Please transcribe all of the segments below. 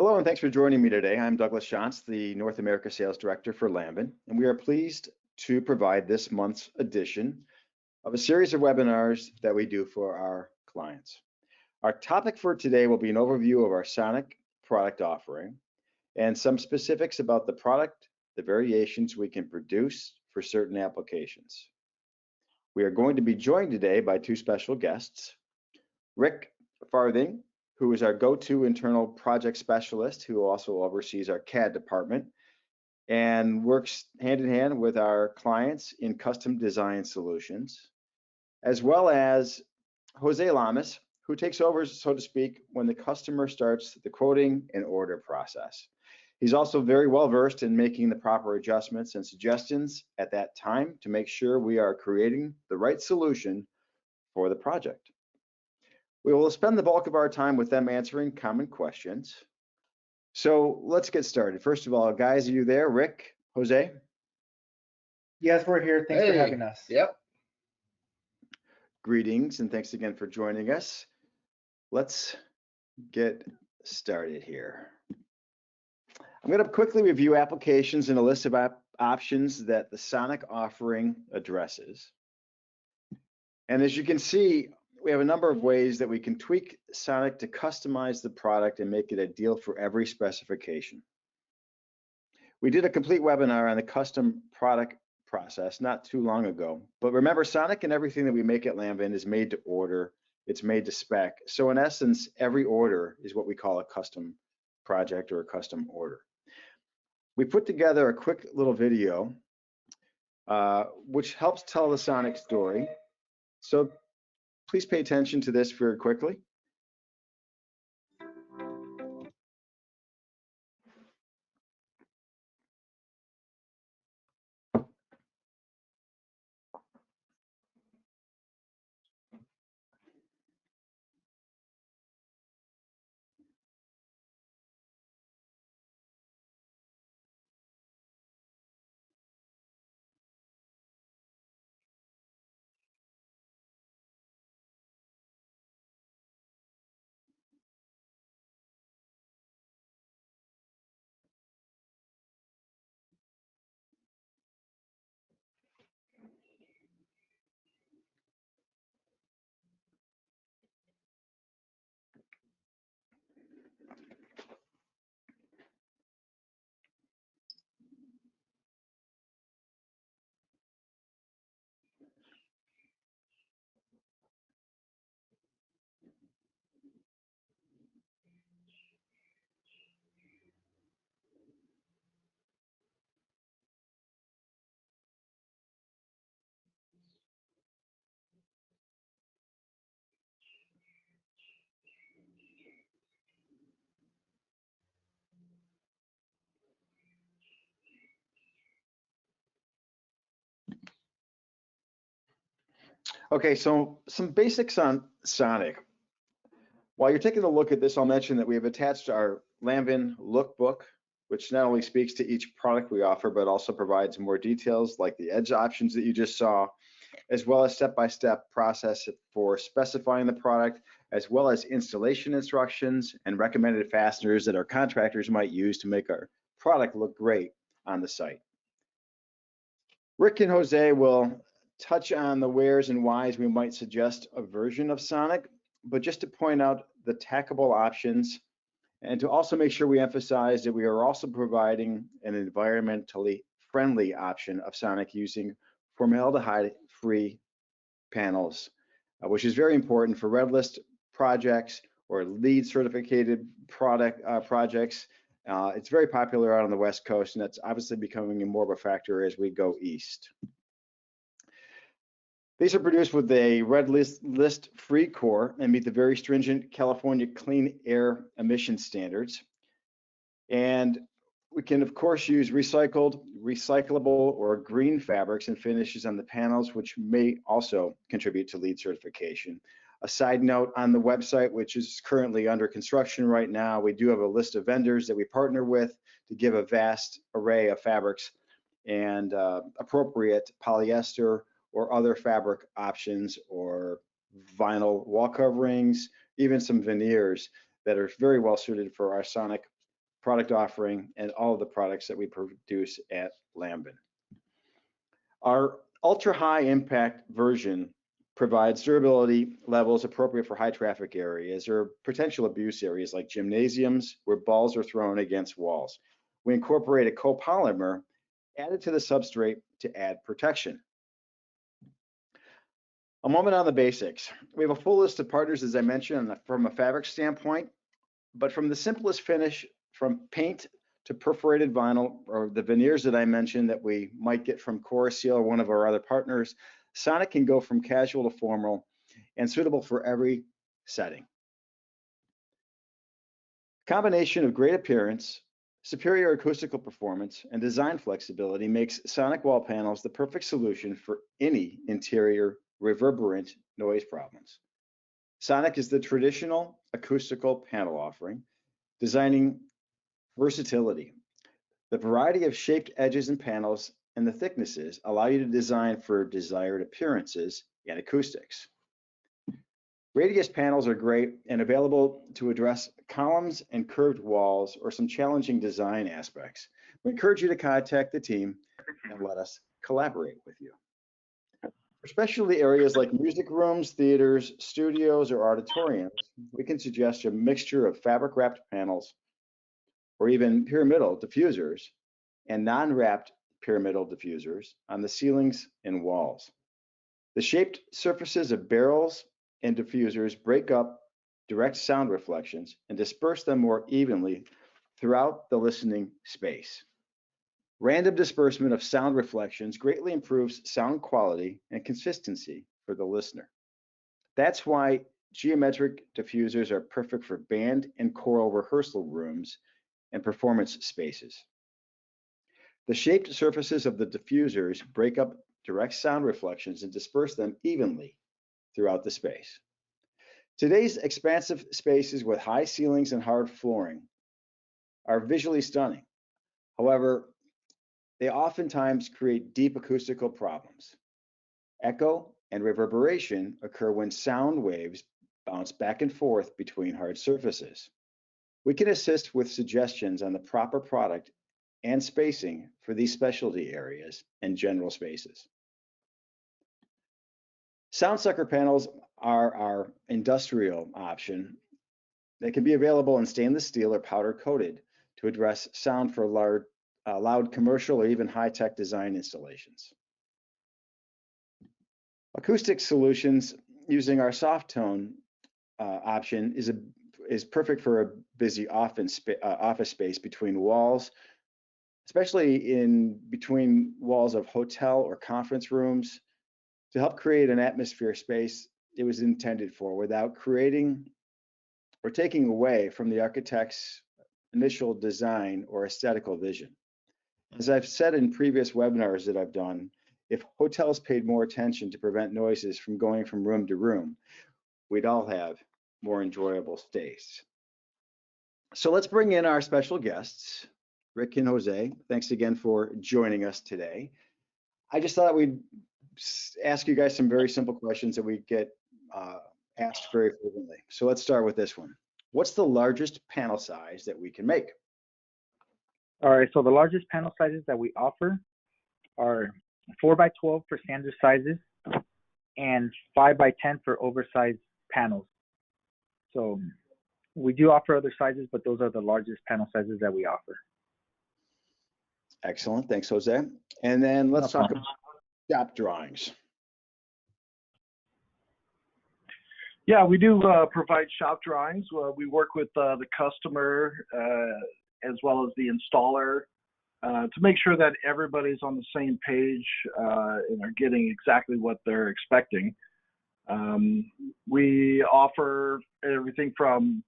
Hello, and thanks for joining me today. I'm Douglas Shantz, the North America Sales Director for Lamvin, and we are pleased to provide this month's edition of a series of webinars that we do for our clients. Our topic for today will be an overview of our sonic product offering and some specifics about the product, the variations we can produce for certain applications. We are going to be joined today by two special guests, Rick Farthing, who is our go-to internal project specialist, who also oversees our CAD department and works hand in hand with our clients in custom design solutions, as well as Jose Lamas, who takes over, so to speak, when the customer starts the quoting and order process. He's also very well versed in making the proper adjustments and suggestions at that time to make sure we are creating the right solution for the project. We will spend the bulk of our time with them answering common questions. So let's get started. First of all, guys, are you there? Rick, Jose? Yes, we're here. Thanks for having us. Yep. Greetings, and thanks again for joining us. Let's get started here. I'm going to quickly review applications and a list of options that the sonic offering addresses. And as you can see, we have a number of ways that we can tweak sonic to customize the product and make it ideal for every specification. We did a complete webinar on the custom product process not too long ago, but remember, sonic and everything that we make at Lamvin is made to order, it's made to spec. So in essence, every order is what we call a custom project or a custom order. We put together a quick little video which helps tell the sonic story. So please pay attention to this very quickly. Okay, so some basics on sonic. While you're taking a look at this, I'll mention that we have attached our Lamvin lookbook, which not only speaks to each product we offer, but also provides more details like the edge options that you just saw, as well as step-by-step process for specifying the product, as well as installation instructions and recommended fasteners that our contractors might use to make our product look great on the site. Rick and Jose will touch on the wheres and whys we might suggest a version of sonic, but just to point out the tackable options and to also make sure we emphasize that we are also providing an environmentally friendly option of sonic using formaldehyde-free panels, which is very important for red list projects or LEED certificated projects. It's very popular out on the West Coast, and that's obviously becoming more of a factor as we go east. These are produced with a red list free core and meet the very stringent California clean air emission standards. And we can, of course, use recycled, recyclable, or green fabrics and finishes on the panels, which may also contribute to LEED certification. A side note, on the website, which is currently under construction right now, we do have a list of vendors that we partner with to give a vast array of fabrics and appropriate polyester or other fabric options or vinyl wall coverings, even some veneers that are very well suited for our sonic product offering and all of the products that we produce at Lamvin. Our ultra high impact version provides durability levels appropriate for high traffic areas or potential abuse areas like gymnasiums where balls are thrown against walls. We incorporate a copolymer added to the substrate to add protection. A moment on the basics. We have a full list of partners, as I mentioned, from a fabric standpoint, but from the simplest finish, from paint to perforated vinyl, or the veneers that I mentioned that we might get from Seal or one of our other partners, Sonic can go from casual to formal and suitable for every setting. Combination of great appearance, superior acoustical performance, and design flexibility makes Sonic wall panels the perfect solution for any interior reverberant noise problems. Sonic is the traditional acoustical panel offering, designing versatility. The variety of shaped edges and panels and the thicknesses allow you to design for desired appearances and acoustics. Radius panels are great and available to address columns and curved walls or some challenging design aspects. We encourage you to contact the team and let us collaborate with you. Especially areas like music rooms, theaters, studios, or auditoriums, we can suggest a mixture of fabric-wrapped panels or even pyramidal diffusers and non-wrapped pyramidal diffusers on the ceilings and walls. The shaped surfaces of barrels and diffusers break up direct sound reflections and disperse them more evenly throughout the listening space. Random disbursement of sound reflections greatly improves sound quality and consistency for the listener. That's why geometric diffusers are perfect for band and choral rehearsal rooms and performance spaces. The shaped surfaces of the diffusers break up direct sound reflections and disperse them evenly throughout the space. Today's expansive spaces with high ceilings and hard flooring are visually stunning. However, they oftentimes create deep acoustical problems. Echo and reverberation occur when sound waves bounce back and forth between hard surfaces. We can assist with suggestions on the proper product and spacing for these specialty areas and general spaces. Sound sucker panels are our industrial option. They can be available in stainless steel or powder coated to address sound for loud commercial or even high-tech design installations. Acoustic solutions using our soft tone option is perfect for a busy office space between walls, especially in between walls of hotel or conference rooms, to help create an atmosphere space it was intended for without creating or taking away from the architect's initial design or aesthetical vision. As I've said in previous webinars that I've done, if hotels paid more attention to prevent noises from going from room to room, we'd all have more enjoyable stays. So let's bring in our special guests, Rick and Jose. Thanks again for joining us today. I just thought we'd ask you guys some very simple questions that we get asked very frequently. So let's start with this one. What's the largest panel size that we can make? All right, so the largest panel sizes that we offer are 4x12 for standard sizes and 5x10 for oversized panels. So we do offer other sizes, but those are the largest panel sizes that we offer. Excellent, thanks, Jose. And then let's talk about shop drawings. Yeah, we do provide shop drawings. We work with the customer as well as the installer to make sure that everybody's on the same page and are getting exactly what they're expecting. We offer everything from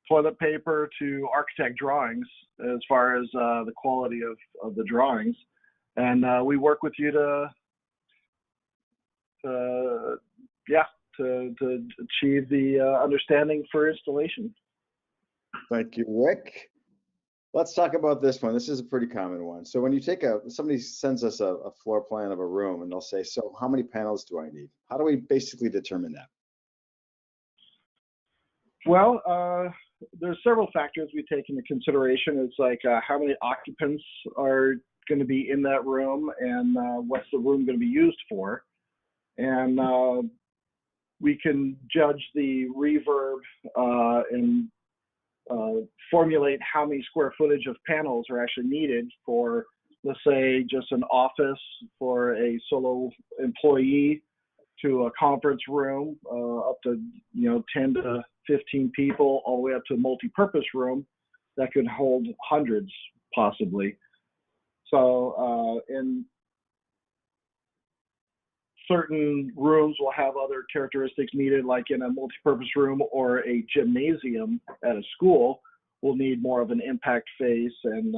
toilet paper to architect drawings as far as the quality of the drawings. And we work with you to achieve the understanding for installation. Thank you, Rick. Let's talk about this one. This is a pretty common one. So when you take somebody sends us a floor plan of a room and they'll say, so how many panels do I need? How do we basically determine that? Well, there's several factors we take into consideration. It's like how many occupants are going to be in that room, and what's the room going to be used for, and we can judge the reverb and formulate how many square footage of panels are actually needed for, let's say, just an office for a solo employee, to a conference room up to 10 to 15 people, all the way up to a multi-purpose room that could hold hundreds possibly. So and certain rooms will have other characteristics needed, like in a multi-purpose room or a gymnasium at a school will need more of an impact face. And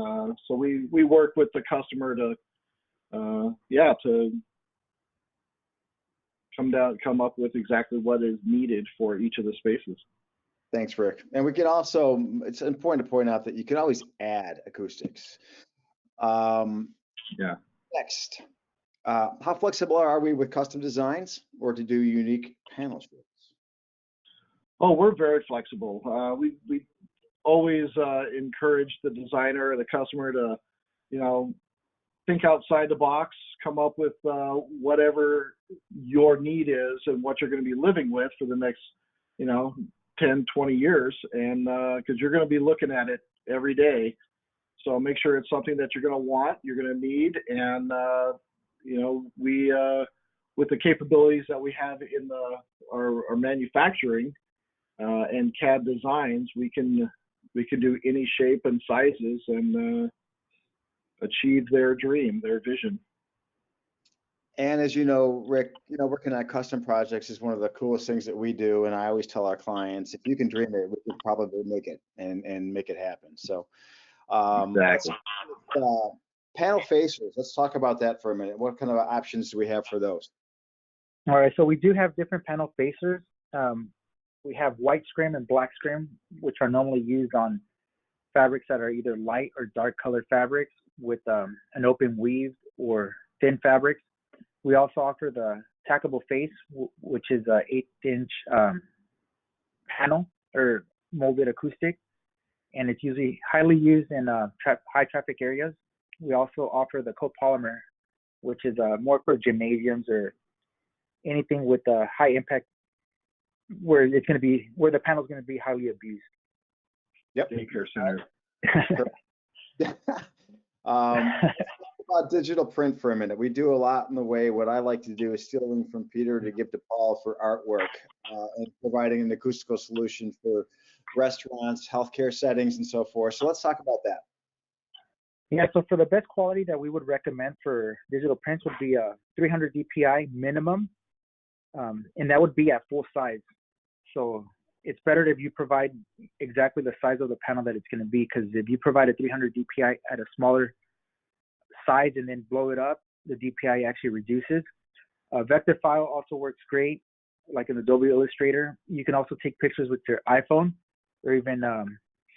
so we work with the customer to to come up with exactly what is needed for each of the spaces. Thanks, Rick. And we can also, it's important to point out that you can always add acoustics. Next, how flexible are we with custom designs or to do unique panel shapes? Oh, we're very flexible. We always encourage the designer or the customer to, think outside the box, come up with whatever your need is and what you're going to be living with for the next, 10, 20 years. And because you're going to be looking at it every day. So make sure it's something that you're going to want, you're going to need. And, we, with the capabilities that we have in our manufacturing and CAD designs, we can do any shape and sizes and achieve their dream, their vision. And as you know, Rick, working on custom projects is one of the coolest things that we do. And I always tell our clients, if you can dream it, we can probably make it and make it happen. So Exactly. Panel facers, let's talk about that for a minute. What kind of options do we have for those? All right, so we do have different panel facers. We have white scrim and black scrim, which are normally used on fabrics that are either light or dark colored fabrics with an open weave or thin fabrics. We also offer the tackable face, which is a 8-inch panel or molded acoustic, and it's usually highly used in high traffic areas. We also offer the copolymer, which is more for gymnasiums or anything with a high impact, where the panel is going to be highly abused. Yep. Daycare center. About digital print for a minute. We do a lot in the way. What I like to do is stealing from Peter to give to Paul for artwork and providing an acoustical solution for restaurants, healthcare settings, and so forth. So let's talk about that. Yeah, so for the best quality that we would recommend for digital prints would be a 300 dpi minimum, and that would be at full size. So it's better if you provide exactly the size of the panel that it's going to be, because if you provide a 300 dpi at a smaller size and then blow it up, the dpi actually reduces. Vector file also works great, like in Adobe Illustrator. You can also take pictures with your iPhone, or even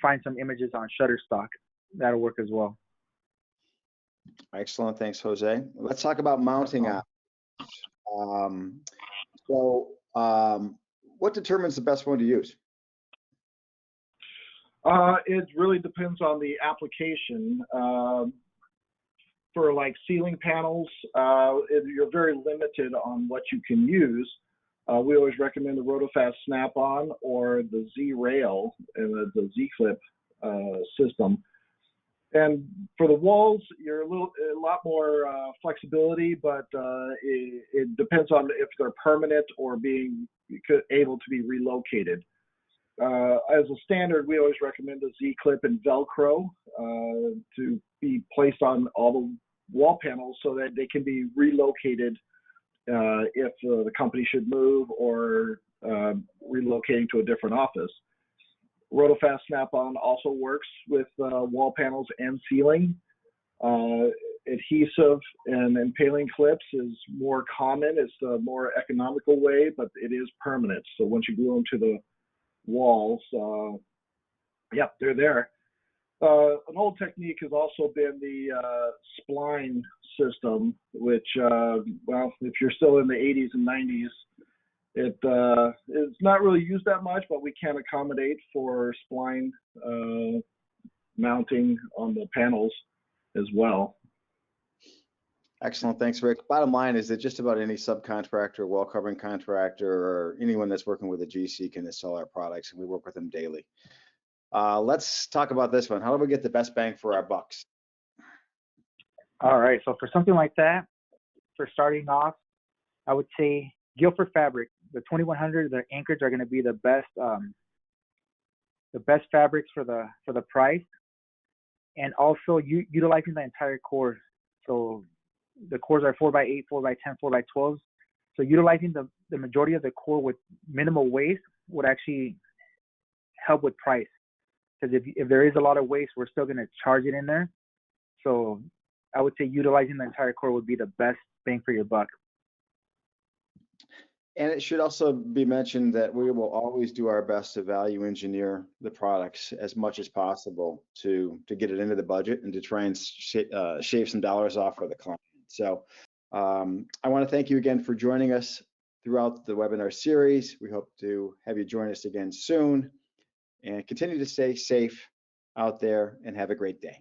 find some images on Shutterstock. That'll work as well. Excellent. Thanks, Jose. Let's talk about mounting options. What determines the best one to use? It really depends on the application. For like ceiling panels, you're very limited on what you can use. We always recommend the Rotofast Snap-on or the Z-Rail and the Z-Clip system. And for the walls, you're a lot more flexibility, but it depends on if they're permanent or being able to be relocated. As a standard, we always recommend the Z-Clip and Velcro to be placed on all the wall panels so that they can be relocated if the company should move or relocating to a different office. Rotofast Snap-on also works with wall panels and ceiling. Adhesive and impaling clips is more common. It's the more economical way, but it is permanent. So once you glue them to the walls, they're there. An old technique has also been the spline system, which, if you're still in the 80s and 90s, It's not really used that much, but we can accommodate for spline mounting on the panels as well. Excellent. Thanks, Rick. Bottom line is that just about any subcontractor, wall covering contractor, or anyone that's working with a GC can install our products, and we work with them daily. Let's talk about this one. How do we get the best bang for our bucks? All right, so for something like that, for starting off, I would say Guilford fabric. The 2100, the anchors are going to be the best fabrics for the price, and also utilizing the entire core. So the cores are 4x8, 4x10, 4x12. So utilizing the majority of the core with minimal waste would actually help with price. Because if there is a lot of waste, we're still going to charge it in there. So I would say utilizing the entire core would be the best bang for your buck. And it should also be mentioned that we will always do our best to value engineer the products as much as possible to get it into the budget and to try and shave some dollars off for the client. So I want to thank you again for joining us throughout the webinar series. We hope to have you join us again soon, and continue to stay safe out there and have a great day.